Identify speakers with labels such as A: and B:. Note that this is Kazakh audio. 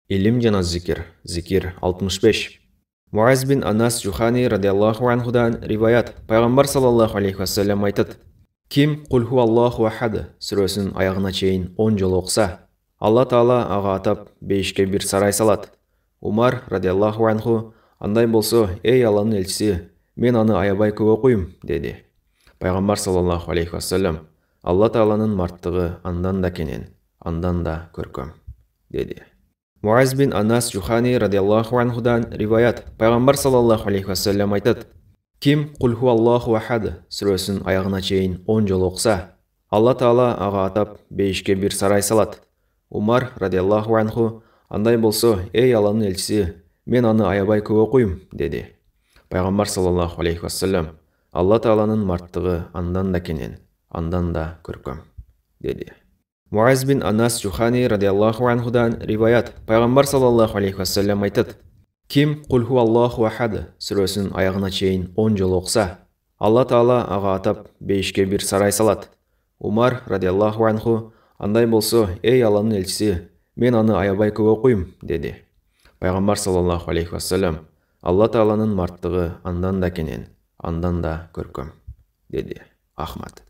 A: İlim jana zikir. Zikir 65. Muaz bin Anas Juhani radiyallahu anhudan rivayat. Peygamber sallallahu aleyhi ve sellem aytadi. Kim Kul huvallahu ahad сүресін аяғына чейін 10 жыл оқса, Алла Таала аға атап бейішке бір сарай салат. Умар радиаллаху анху, андай болса, ей Алланың елшісі, мен аны аябай көп оқуым, деді. Пайғамбар саллаллаху алейхи вассалам, Алла Тааланың марттығы андан да кенен, андан да көркем, деді. Муаз бин Анас Жухани радиаллаху анхудан риваят. Пайғамбар саллаллаху алейхи вассалам айтады. Kim Kul huvallahu ahad сүресін аяғына чейін 10 жыл оқса, Алла Таала аға атап бейішке бір сарай салат. Умар радиаллаху анху, андай болса, ей Алланың елшісі, мен аны аябай көп оқуым, деді. Пайғамбар саллаллаху алейхи вассалам, Алла Тааланың марттығы андан да кенен, андан да көркем, деді. Муаз бин Анас Жухани радиаллаху анхудан риваят. Пайғамбар саллаллаху алейхи вассалам айтады. Kim Kul huvallahu ahad сүресін аяғына чейін 10 жыл оқса, Алла Таала аға атап бейішке бір сарай салат. Умар радиаллаху анху, андай болса, ей Алланың елшісі, мен аны аябай көп оқуым, деді. Пайғамбар саллаллаху алейхи вассалам, Алла Тааланың марттығы андан да кенен, андан да көркем, деді. Ахмад.